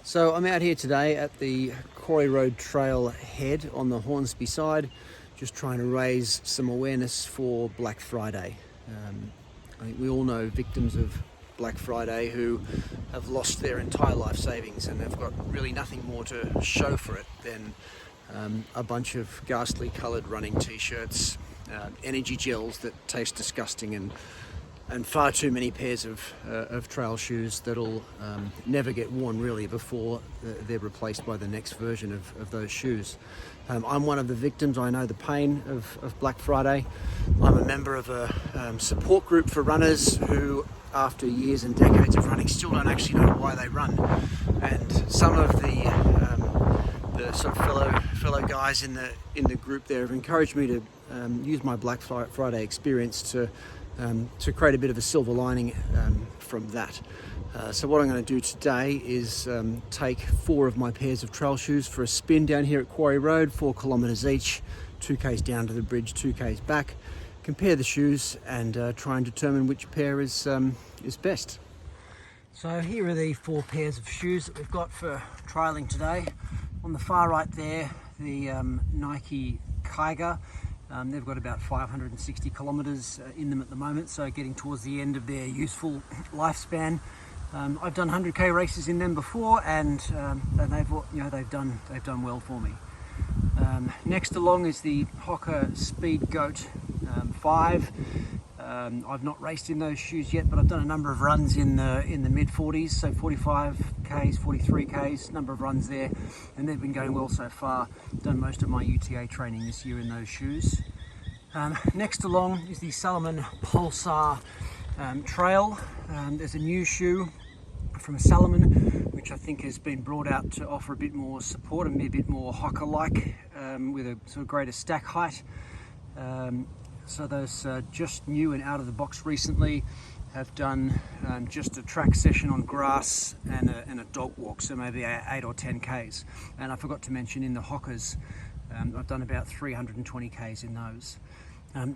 So I'm out here today at the Quarry Road Trail head on the Hornsby side, just trying to raise some awareness for Black Friday. I think we all know victims of Black Friday who have lost their entire life savings and have got really nothing more to show for it than a bunch of ghastly coloured running t-shirts, energy gels that taste disgusting, and far too many pairs of trail shoes that'll never get worn really before they're replaced by the next version of those shoes. I'm one of the victims. I know the pain of Black Friday. I'm a member of a support group for runners who, after years and decades of running, still don't actually know why they run. And some of the sort of fellow guys in the group there have encouraged me to use my Black Friday experience to create a bit of a silver lining from that. So what I'm going to do today is take 4 of my pairs of trail shoes for a spin down here at Quarry Road, 4 kilometres each, 2k's down to the bridge, 2k's back, compare the shoes and try and determine which pair is best. So here are the 4 pairs of shoes that we've got for trialling today. On the far right there, the Nike Kiger. They've got about 560 kilometres in them at the moment, so getting towards the end of their useful lifespan. I've done 100k races in them before, and they've done well for me. Next along is the Hoka Speedgoat 5. I've not raced in those shoes yet, but I've done a number of runs in the mid 40s, so 45k's, 43k's, number of runs there, and they've been going well so far. Done most of my UTA training this year in those shoes. Next along is the Salomon Pulsar Trail. There's a new shoe from Salomon, which I think has been brought out to offer a bit more support and be a bit more Hoka-like, with a sort of greater stack height. So those just new and out of the box recently have done just a track session on grass and a dog walk, so maybe 8 or 10k's. And I forgot to mention in the Hokas, I've done about 320k's in those.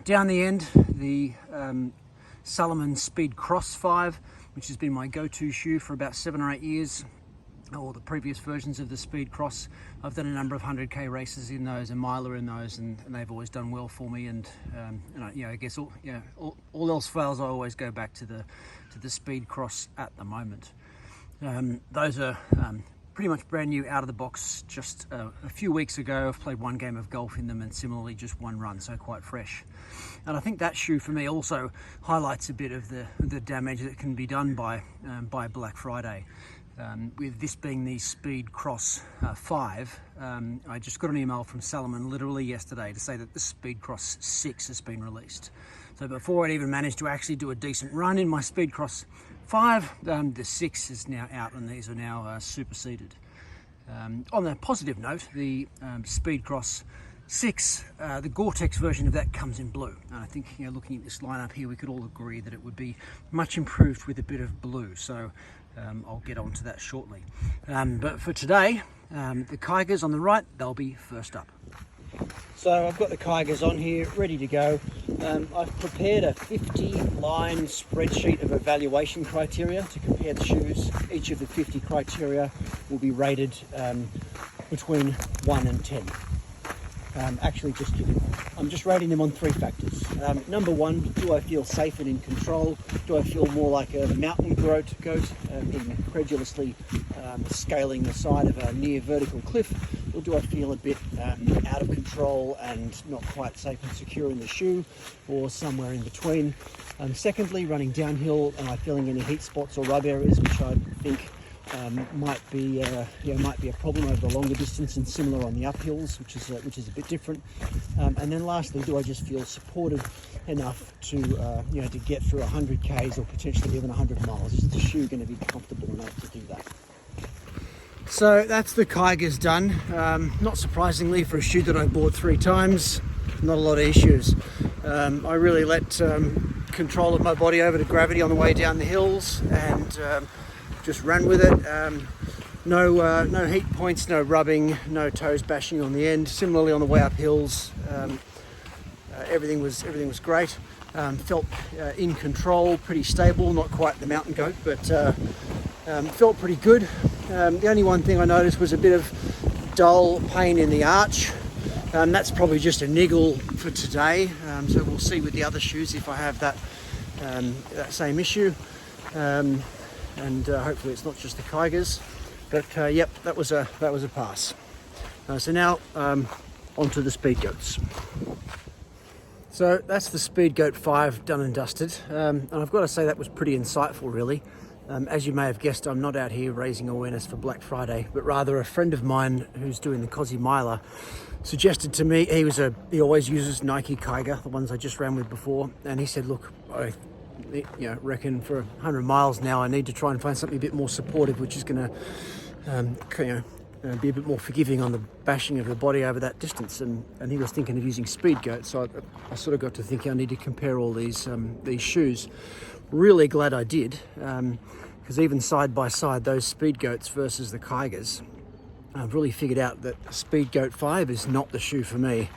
Down the end, the Salomon Speedcross 5, which has been my go-to shoe for about 7 or 8 years, or the previous versions of the Speedcross. I've done a number of 100k races in those, a miler in those, and they've always done well for me. And I guess all else fails, I always go back to the Speedcross at the moment. Those are pretty much brand new out of the box. Just a few weeks ago, I've played 1 game of golf in them, and similarly just 1 run, so quite fresh. And I think that shoe for me also highlights a bit of the damage that can be done by Black Friday. With this being the Speedcross 5, I just got an email from Salomon literally yesterday to say that the Speedcross 6 has been released. So before I'd even managed to actually do a decent run in my Speedcross 5, the 6 is now out, and these are now superseded. On a positive note, the Speedcross 6, the Gore-Tex version of that comes in blue, and I think, looking at this lineup here, we could all agree that it would be much improved with a bit of blue. So I'll get on to that shortly. But for today, the Kigers on the right, they'll be first up. So I've got the Kigers on here, ready to go. I've prepared a 50-line spreadsheet of evaluation criteria to compare the shoes. Each of the 50 criteria will be rated between 1 and 10. I'm just rating them on 3 factors. Number 1, do I feel safe and in control? Do I feel more like a mountain goat, incredulously scaling the side of a near vertical cliff? Or do I feel a bit out of control and not quite safe and secure in the shoe, or somewhere in between? Secondly, running downhill, am I feeling any heat spots or rub areas, which I think might be a problem over the longer distance, and similar on the uphills, which is a bit different. And then lastly, do I just feel supported enough to get through 100k's or potentially even 100 miles? Is the shoe going to be comfortable enough to do that? So that's the Kigers done. Not surprisingly, for a shoe that I bought 3 times, not a lot of issues. I really let control of my body over to gravity on the way down the hills, and just ran with it. No heat points, no rubbing, no toes bashing on the end. Similarly on the way up hills, everything was great. Felt in control, pretty stable, not quite the mountain goat, but felt pretty good. The only one thing I noticed was a bit of dull pain in the arch. That's probably just a niggle for today, so we'll see with the other shoes if I have that same issue, and hopefully it's not just the Kigers. But yep, that was a pass. So now onto the Speedgoats. So that's the Speedgoat 5 done and dusted, and I've got to say that was pretty insightful, really. As you may have guessed, I'm not out here raising awareness for Black Friday, but rather a friend of mine who's doing the Cosy Miler suggested to me, he always uses Nike Kiger, the ones I just ran with before, and he said, look, I reckon for 100 miles now I need to try and find something a bit more supportive, which is going to be a bit more forgiving on the bashing of the body over that distance, and he was thinking of using Speedgoat, so I sort of got to thinking I need to compare all these shoes. Really glad I did, because even side by side, those Speedgoats versus the Kigers, I've really figured out that the Speedgoat 5 is not the shoe for me.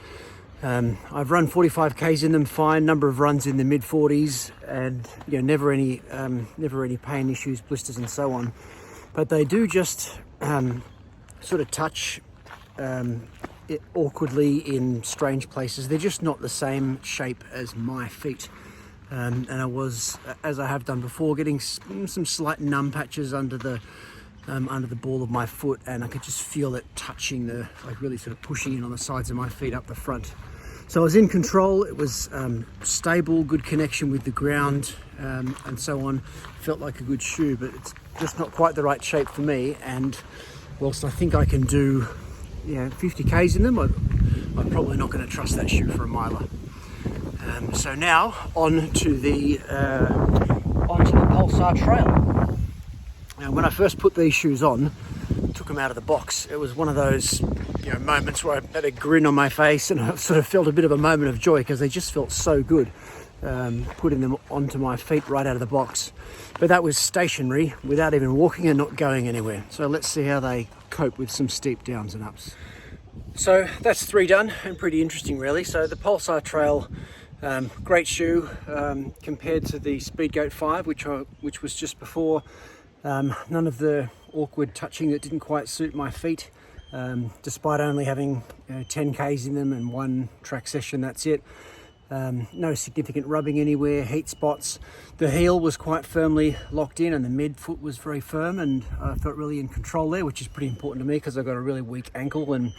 I've run 45Ks in them fine, number of runs in the mid 40s, and never any pain issues, blisters and so on. But they do just sort of touch it awkwardly in strange places. They're just not the same shape as my feet. And I was, as I have done before, getting some slight numb patches under the ball of my foot, and I could just feel it touching like really sort of pushing in on the sides of my feet up the front. So I was in control. It was stable, good connection with the ground, and so on. Felt like a good shoe, but it's just not quite the right shape for me. And whilst I think I can do 50Ks in them, I'm probably not going to trust that shoe for a miler. So now on to the Pulsar Trail. And when I first put these shoes on, took them out of the box, it was one of those moments where I had a grin on my face, and I sort of felt a bit of a moment of joy because they just felt so good, putting them onto my feet right out of the box. But that was stationary, without even walking and not going anywhere. So let's see how they cope with some steep downs and ups. So that's 3 done, and pretty interesting really. So the Pulsar Trail, great shoe compared to the Speedgoat 5, which was just before. None of the awkward touching that didn't quite suit my feet, despite only having 10Ks in them and 1 track session, that's it. No significant rubbing anywhere, heat spots. The heel was quite firmly locked in, and the mid-foot was very firm, and I felt really in control there, which is pretty important to me because I've got a really weak ankle and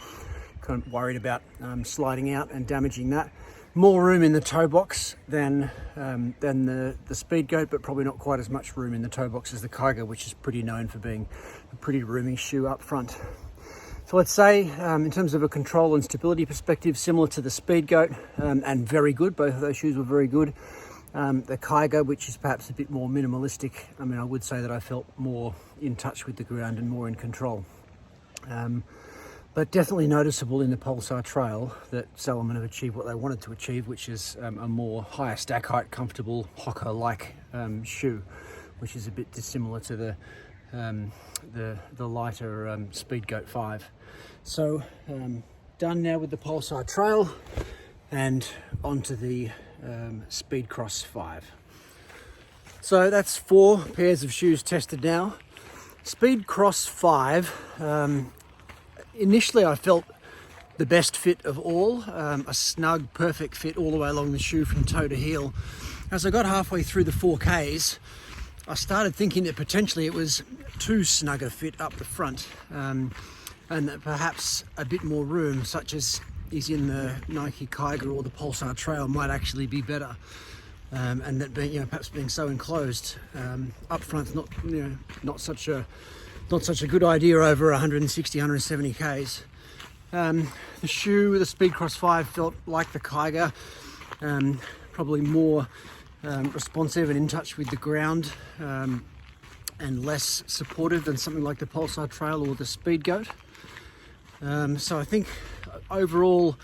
kind of worried about sliding out and damaging that. More room in the toe box than the Speedgoat, but probably not quite as much room in the toe box as the Kiger, which is pretty known for being a pretty roomy shoe up front. So let's say, in terms of a control and stability perspective, similar to the Speedgoat, and very good. Both of those shoes were very good. The Kiger, which is perhaps a bit more minimalistic, I would say that I felt more in touch with the ground and more in control. But definitely noticeable in the Pulsar Trail that Salomon have achieved what they wanted to achieve, which is a more higher stack height, comfortable Hoka-like shoe, which is a bit dissimilar to the lighter Speedgoat 5. So done now with the Pulsar Trail, and onto the Speedcross 5. So that's 4 pairs of shoes tested now. Speedcross 5. Initially I felt the best fit of all, a snug, perfect fit all the way along the shoe from toe to heel. As I got halfway through the 4Ks, I started thinking that potentially it was too snug a fit up the front, and that perhaps a bit more room, such as is in the Nike Kiger or the Pulsar Trail, might actually be better. And that being, perhaps being so enclosed up front's not such a good idea over 160, 170 Ks. The shoe, the Speedcross 5, felt like the Kiger, probably more responsive and in touch with the ground, and less supportive than something like the Pulsar Trail or the Speedgoat. So I think overall,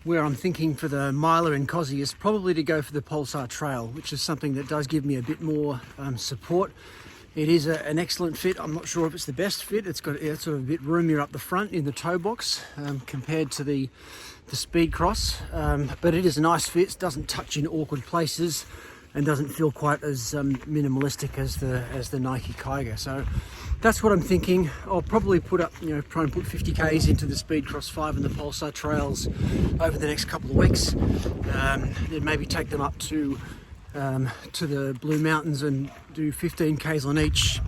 where I'm thinking for the miler in Cosy is probably to go for the Pulsar Trail, which is something that does give me a bit more support. It is an excellent fit. I'm not sure if it's the best fit. It's got sort of a bit roomier up the front in the toe box compared to the Speedcross, but it is a nice fit. It doesn't touch in awkward places. and doesn't feel quite as minimalistic as the Nike Kiger. So that's what I'm thinking. I'll probably put up, try and put 50 Ks into the Speedcross 5 and the Pulsar trails over the next couple of weeks. Then maybe take them up to the Blue Mountains and do 15 Ks on each,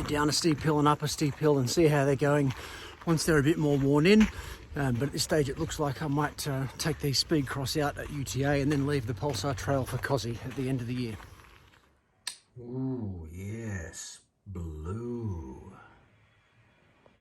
down a steep hill and up a steep hill, and see how they're going once they're a bit more worn in. But at this stage it looks like I might take these Speedcross out at UTA and then leave the Pulsar trail for Cozzy at the end of the year. Ooh, yes, blue.